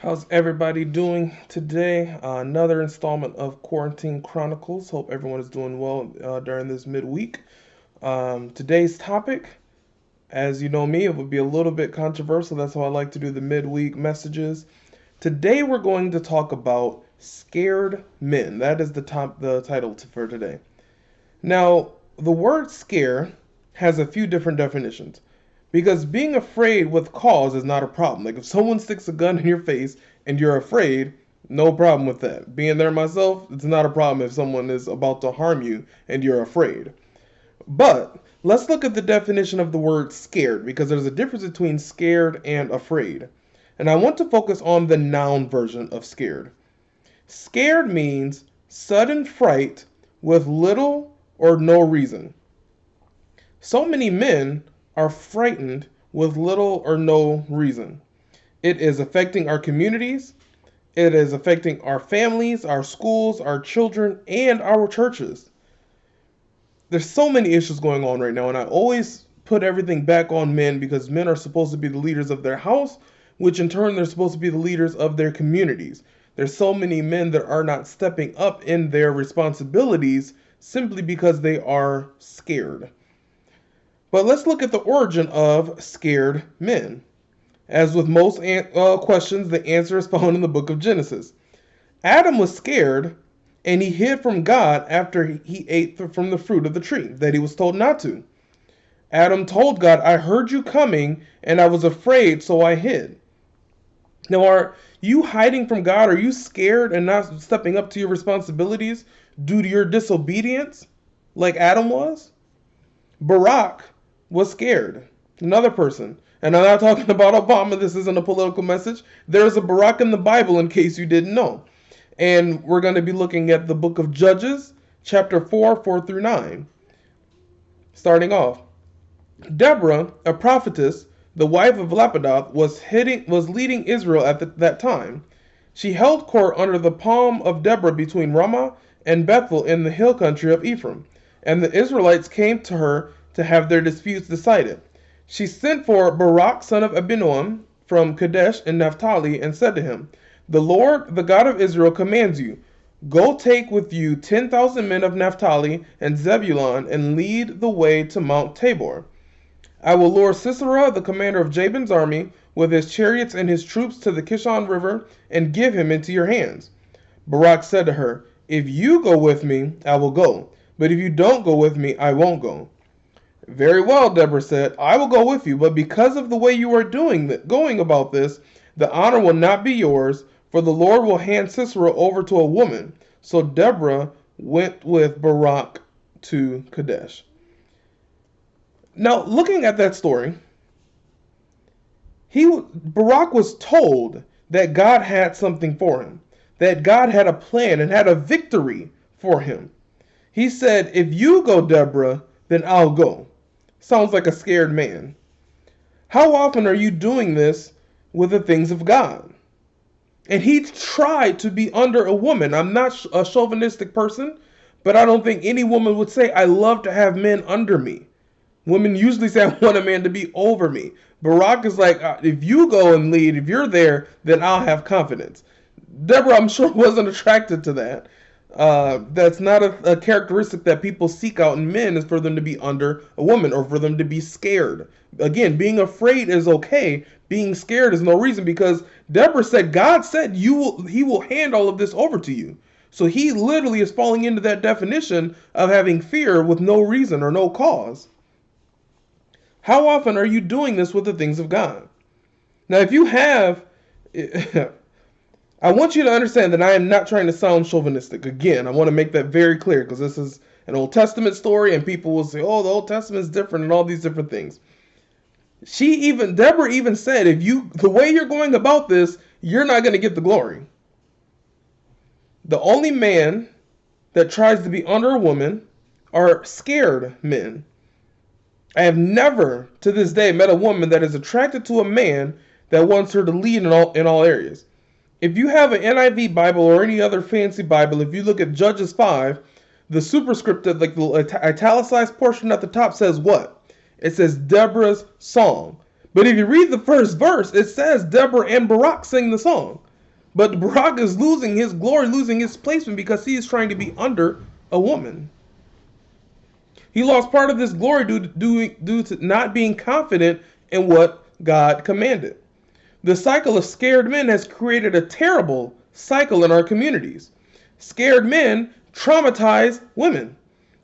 How's everybody doing today? Another installment of Quarantine Chronicles. Hope everyone is doing well during this midweek. Today's topic, as you know me, it would be a little bit controversial. That's how I like to do the midweek messages. Today we're going to talk about scared men. That is the title for today. Now, the word scare has a few different definitions. Because being afraid with cause is not a problem. Like if someone sticks a gun in your face and you're afraid, no problem with that. Being there myself, it's not a problem if someone is about to harm you and you're afraid. But let's look at the definition of the word scared because there's a difference between scared and afraid. And I want to focus on the noun version of scared. Scared means sudden fright with little or no reason. So many men are frightened with little or no reason. It is affecting our communities, it is affecting our families, our schools, our children, and our churches. There's so many issues going on right now, and I always put everything back on men because men are supposed to be the leaders of their house, which in turn they're supposed to be the leaders of their communities. There's so many men that are not stepping up in their responsibilities simply because they are scared. But let's look at the origin of scared men. As with most questions, the answer is found in the book of Genesis. Adam was scared and he hid from God after he ate from the fruit of the tree that he was told not to. Adam told God, I heard you coming and I was afraid, so I hid. Now, are you hiding from God? Are you scared and not stepping up to your responsibilities due to your disobedience like Adam was? Barack was scared. Another person. And I'm not talking about Obama. This isn't a political message. There's a Barack in the Bible in case you didn't know. And we're going to be looking at the book of Judges, chapter 4, 4 through 9. Starting off. Deborah, a prophetess, the wife of Lapidoth, was leading Israel at that time. She held court under the palm of Deborah between Ramah and Bethel in the hill country of Ephraim. And the Israelites came to her to have their disputes decided. She sent for Barak son of Abinoam from Kadesh in Naphtali and said to him, The Lord, the God of Israel, commands you, go take with you 10,000 men of Naphtali and Zebulun and lead the way to Mount Tabor. I will lure Sisera, the commander of Jabin's army, with his chariots and his troops to the Kishon River and give him into your hands. Barak said to her, If you go with me, I will go. But if you don't go with me, I won't go. Very well, Deborah said, I will go with you, but because of the way you are going about this, the honor will not be yours, for the Lord will hand Sisera over to a woman. So Deborah went with Barak to Kadesh. Now, looking at that story, Barak was told that God had something for him, that God had a plan and had a victory for him. He said, if you go, Deborah, then I'll go. Sounds like a scared man. How often are you doing this with the things of God? And he tried to be under a woman. I'm not a chauvinistic person, but I don't think any woman would say, I love to have men under me. Women usually say, I want a man to be over me. Barak is like, if you go and lead, if you're there, then I'll have confidence. Deborah, I'm sure, wasn't attracted to that. That's not a characteristic that people seek out in men, is for them to be under a woman or for them to be scared. Again, being afraid is okay. Being scared is no reason, because Deborah said, God said he will hand all of this over to you. So he literally is falling into that definition of having fear with no reason or no cause. How often are you doing this with the things of God? Now, if you have, I want you to understand that I am not trying to sound chauvinistic. Again, I want to make that very clear, because this is an Old Testament story and people will say, oh, the Old Testament is different and all these different things. Deborah even said, the way you're going about this, you're not going to get the glory. The only man that tries to be under a woman are scared men. I have never to this day met a woman that is attracted to a man that wants her to lead in all areas. If you have an NIV Bible or any other fancy Bible, if you look at Judges 5, the superscripted, like the italicized portion at the top says what? It says Deborah's song. But if you read the first verse, it says Deborah and Barak sing the song. But Barack is losing his glory, losing his placement because he is trying to be under a woman. He lost part of this glory due to not being confident in what God commanded. The cycle of scared men has created a terrible cycle in our communities. Scared men traumatize women.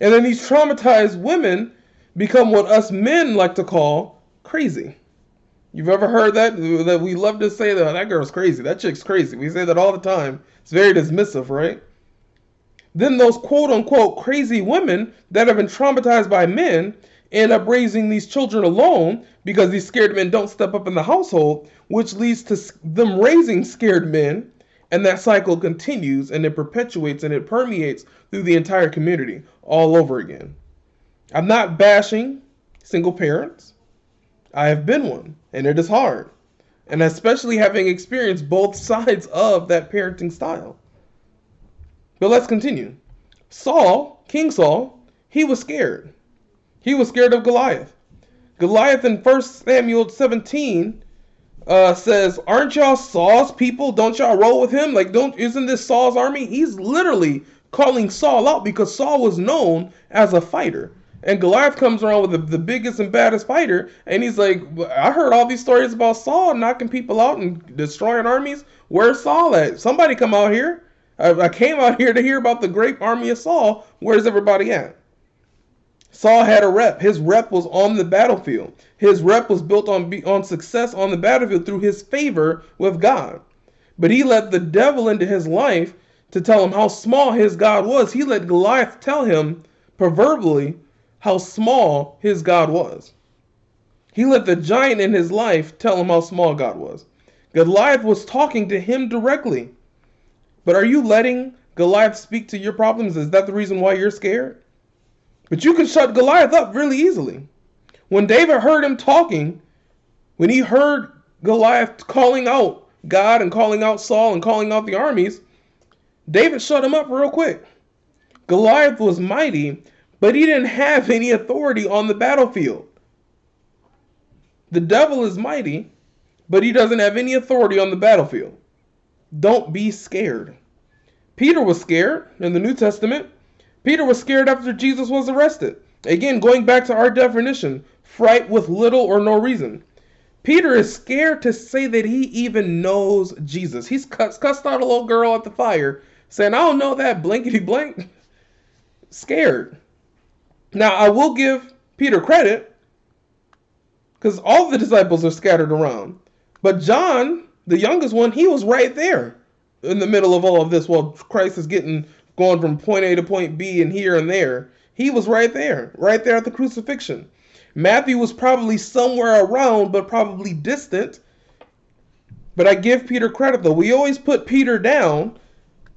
And then these traumatized women become what us men like to call crazy. You've ever heard that? That we love to say that girl's crazy, that chick's crazy. We say that all the time. It's very dismissive, right? Then those quote unquote crazy women that have been traumatized by men end up raising these children alone because these scared men don't step up in the household, which leads to them raising scared men, and that cycle continues and it perpetuates and it permeates through the entire community all over again. I'm not bashing single parents. I have been one, and it is hard, and especially having experienced both sides of that parenting style. But let's continue. Saul, King Saul, he was scared. He was scared of Goliath. Goliath in 1 Samuel 17 says, "Aren't y'all Saul's people? Don't y'all roll with him? Isn't this Saul's army?" He's literally calling Saul out because Saul was known as a fighter. And Goliath comes around with the biggest and baddest fighter, and he's like, "I heard all these stories about Saul knocking people out and destroying armies. Where's Saul at? Somebody come out here. I came out here to hear about the great army of Saul. Where's everybody at?" Saul had a rep. His rep was on the battlefield. His rep was built on success on the battlefield through his favor with God. But he let the devil into his life to tell him how small his God was. He let Goliath tell him, proverbially, how small his God was. He let the giant in his life tell him how small God was. Goliath was talking to him directly. But are you letting Goliath speak to your problems? Is that the reason why you're scared? But you can shut Goliath up really easily. When David heard him talking, when he heard Goliath calling out God and calling out Saul and calling out the armies, David shut him up real quick. Goliath was mighty, but he didn't have any authority on the battlefield. The devil is mighty, but he doesn't have any authority on the battlefield. Don't be scared. Peter was scared in the New Testament. Peter was scared after Jesus was arrested. Again, going back to our definition, fright with little or no reason. Peter is scared to say that he even knows Jesus. He's cussed out a little girl at the fire, saying, "I don't know that blankety blank." Scared. Now, I will give Peter credit, because all the disciples are scattered around. But John, the youngest one, he was right there in the middle of all of this while Christ is going from point A to point B and here and there. He was right there at the crucifixion. Matthew was probably somewhere around, but probably distant. But I give Peter credit, though. We always put Peter down,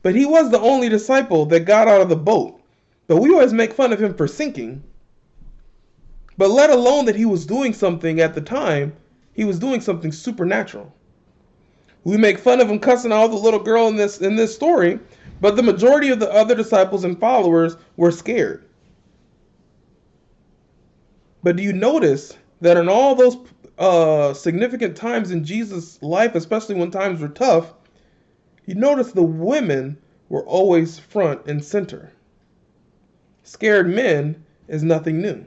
but he was the only disciple that got out of the boat. But we always make fun of him for sinking. But let alone that he was doing something at the time, he was doing something supernatural. We make fun of him cussing out the little girl in this story, but the majority of the other disciples and followers were scared. But do you notice that in all those significant times in Jesus' life, especially when times were tough, you notice the women were always front and center. Scared men is nothing new.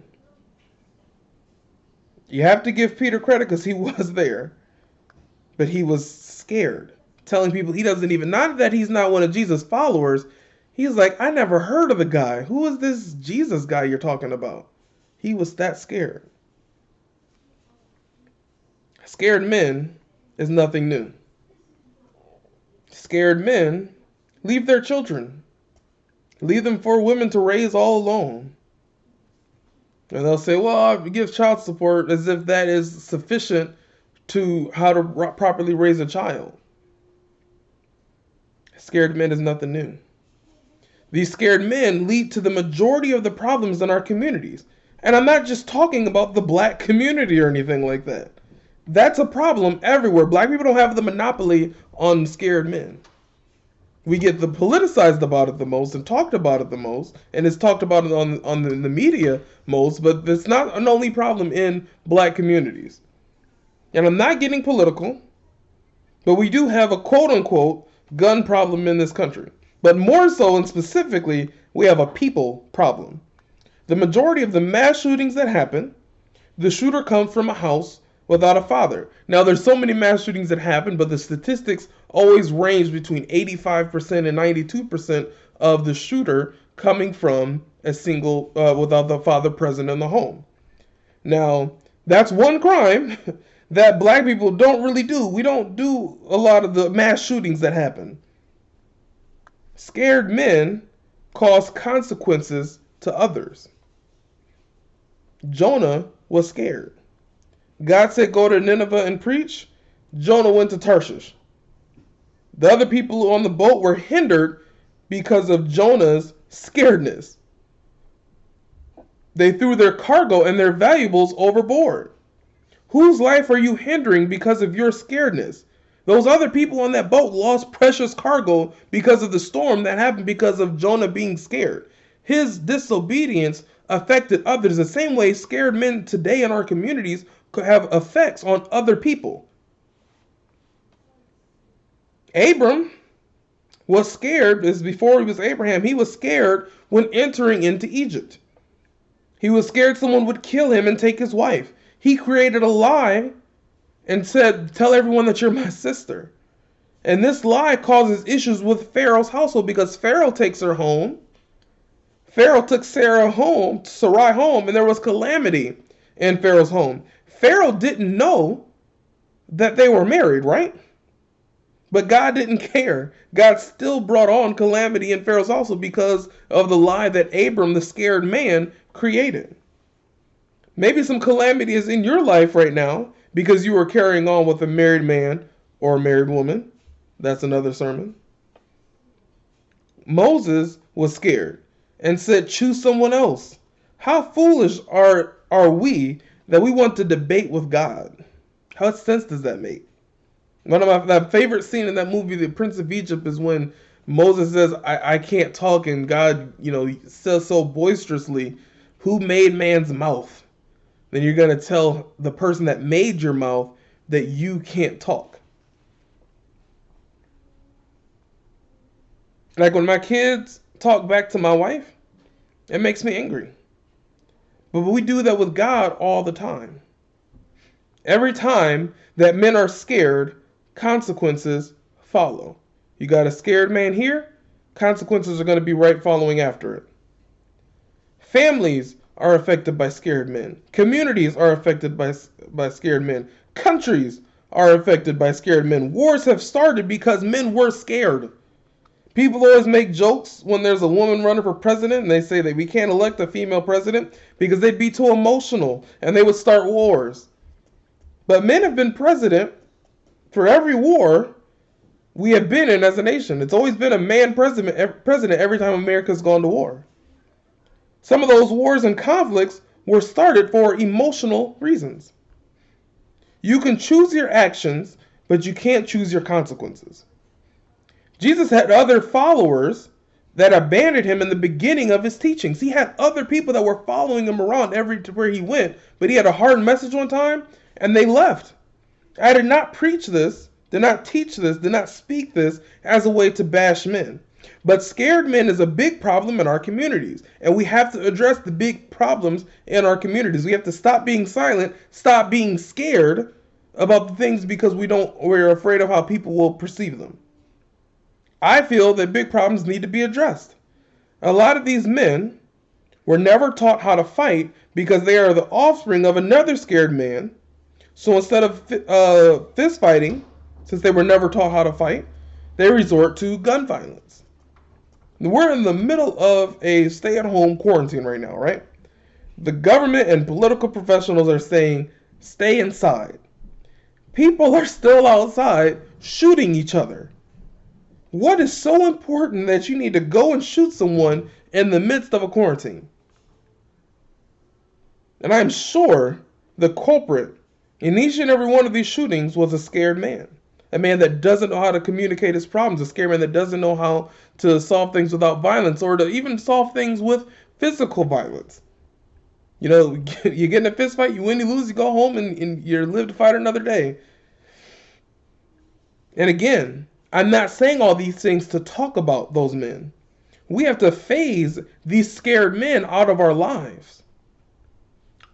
You have to give Peter credit because he was there, but he was scared, telling people he doesn't even, not that he's not one of Jesus' followers, he's like, "I never heard of the guy. Who is this Jesus guy you're talking about?" He was that scared. Scared men is nothing new. Scared men leave their children. Leave them for women to raise all alone. And they'll say, "Well, I'll give child support," as if that is sufficient to how to properly raise a child. Scared men is nothing new. These scared men lead to the majority of the problems in our communities. And I'm not just talking about the black community or anything like that. That's a problem everywhere. Black people don't have the monopoly on scared men. We get the politicized about it the most and talked about it the most, and it's talked about it on the media most, but it's not an only problem in black communities. And I'm not getting political, but we do have a quote-unquote gun problem in this country. But more so and specifically, we have a people problem. The majority of the mass shootings that happen, the shooter comes from a house without a father. Now, there's so many mass shootings that happen, but the statistics always range between 85% and 92% of the shooter coming from a single, without the father present in the home. Now, that's one crime that black people don't really do. We don't do a lot of the mass shootings that happen. Scared men cause consequences to others. Jonah was scared. God said, go to Nineveh and preach. Jonah went to Tarshish. The other people on the boat were hindered because of Jonah's scaredness. They threw their cargo and their valuables overboard. Whose life are you hindering because of your scaredness? Those other people on that boat lost precious cargo because of the storm that happened because of Jonah being scared. His disobedience affected others the same way scared men today in our communities could have effects on other people. Abram was scared, as before he was Abraham, he was scared when entering into Egypt. He was scared someone would kill him and take his wife. He created a lie and said, tell everyone that you're my sister. And this lie causes issues with Pharaoh's household because Pharaoh takes her home. Pharaoh took Sarai home, and there was calamity in Pharaoh's home. Pharaoh didn't know that they were married, right? But God didn't care. God still brought on calamity in Pharaoh's household because of the lie that Abram, the scared man, created. Maybe some calamity is in your life right now because you are carrying on with a married man or a married woman. That's another sermon. Moses was scared and said, choose someone else. How foolish are we that we want to debate with God? How much sense does that make? One of my favorite scene in that movie, The Prince of Egypt, is when Moses says, I can't talk, and God, says so boisterously, who made man's mouth? Then you're going to tell the person that made your mouth that you can't talk. Like when my kids talk back to my wife, it makes me angry. But we do that with God all the time. Every time that men are scared, consequences follow. You got a scared man here, consequences are going to be right following after it. Families are affected by scared men. Communities are affected by scared men. Countries are affected by scared men. Wars have started because men were scared. People always make jokes when there's a woman running for president and they say that we can't elect a female president because they'd be too emotional and they would start wars. But men have been president for every war we have been in as a nation. It's always been a man president every time America's gone to war. Some of those wars and conflicts were started for emotional reasons. You can choose your actions, but you can't choose your consequences. Jesus had other followers that abandoned him in the beginning of his teachings. He had other people that were following him around everywhere he went, but he had a hard message one time, and they left. I did not preach this, did not teach this, did not speak this as a way to bash men. But scared men is a big problem in our communities, and we have to address the big problems in our communities. We have to stop being silent, stop being scared about the things because we're afraid of how people will perceive them. I feel that big problems need to be addressed. A lot of these men were never taught how to fight because they are the offspring of another scared man. So instead of fist fighting, since they were never taught how to fight, they resort to gun violence. We're in the middle of a stay-at-home quarantine right now, right? The government and political professionals are saying, stay inside. People are still outside shooting each other. What is so important that you need to go and shoot someone in the midst of a quarantine? And I'm sure the culprit in each and every one of these shootings was a scared man. A man that doesn't know how to communicate his problems. A scared man that doesn't know how to solve things without violence or to even solve things with physical violence. You get in a fist fight, you win, you lose, you go home, and you live to fight another day. And again, I'm not saying all these things to talk about those men. We have to phase these scared men out of our lives.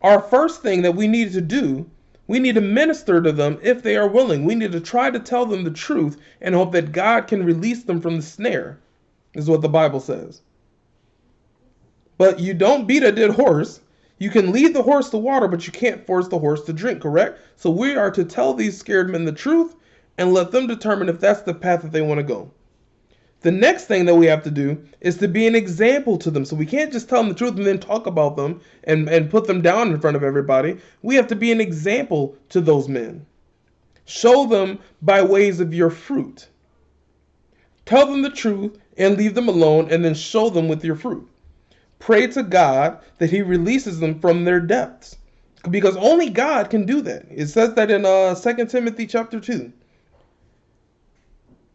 Our first thing that we need to do, we need to minister to them if they are willing. We need to try to tell them the truth and hope that God can release them from the snare, is what the Bible says. But you don't beat a dead horse. You can lead the horse to water, but you can't force the horse to drink, correct? So we are to tell these scared men the truth and let them determine if that's the path that they want to go. The next thing that we have to do is to be an example to them. So we can't just tell them the truth and then talk about them and put them down in front of everybody. We have to be an example to those men. Show them by ways of your fruit. Tell them the truth and leave them alone, and then show them with your fruit. Pray to God that He releases them from their depths, because only God can do that. It says that in 2 Timothy chapter 2.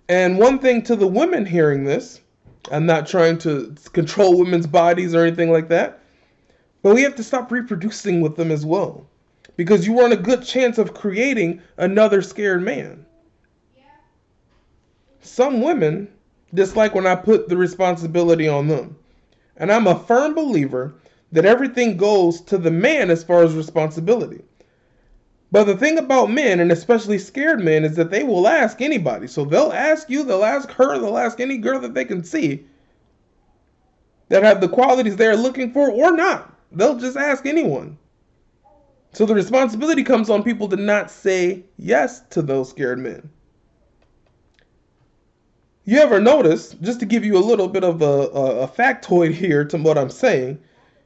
And one thing to the women hearing this, I'm not trying to control women's bodies or anything like that, but we have to stop reproducing with them as well, because you run a good chance of creating another scared man. Some women dislike when I put the responsibility on them. And I'm a firm believer that everything goes to the man as far as responsibility. But the thing about men, and especially scared men, is that they will ask anybody. So they'll ask you, they'll ask her, they'll ask any girl that they can see that have the qualities they're looking for or not. They'll just ask anyone. So the responsibility comes on people to not say yes to those scared men. You ever notice, just to give you a little bit of a factoid here to what I'm saying,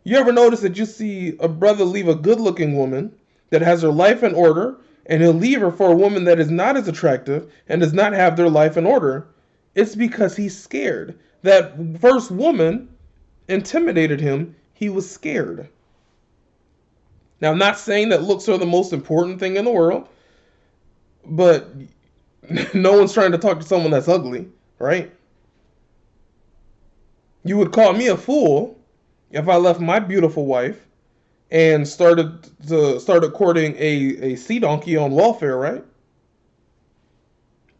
you ever notice that you see a brother leave a good-looking woman that has her life in order, and he'll leave her for a woman that is not as attractive and does not have their life in order? It's because he's scared. That first woman intimidated him. He was scared. Now, I'm not saying that looks are the most important thing in the world, but no one's trying to talk to someone that's ugly, right? You would call me a fool if I left my beautiful wife and started courting a sea donkey on welfare, right?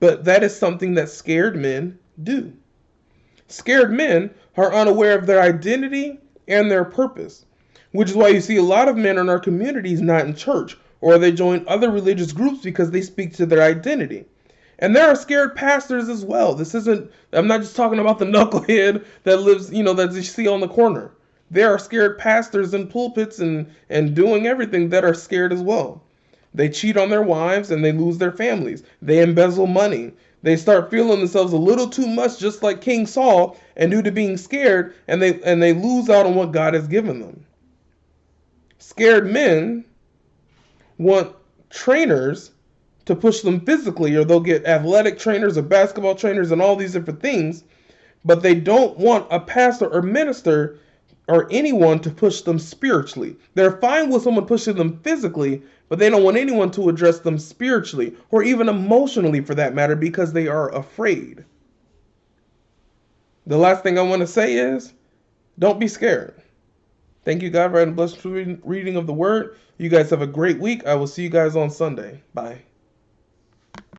But that is something that scared men do. Scared men are unaware of their identity and their purpose, which is why you see a lot of men in our communities not in church, or they join other religious groups because they speak to their identity. And there are scared pastors as well. I'm not just talking about the knucklehead that lives, that you see on the corner. There are scared pastors in pulpits and doing everything that are scared as well. They cheat on their wives and they lose their families. They embezzle money. They start feeling themselves a little too much, just like King Saul, and due to being scared, and they lose out on what God has given them. Scared men want trainers to push them physically, or they'll get athletic trainers or basketball trainers and all these different things, but they don't want a pastor or minister or anyone to push them spiritually. They're fine with someone pushing them physically, but they don't want anyone to address them spiritually or even emotionally for that matter, because they are afraid. The last thing I want to say is, don't be scared. Thank you, God, for a blessed reading of the word. You guys have a great week. I will see you guys on Sunday. Bye.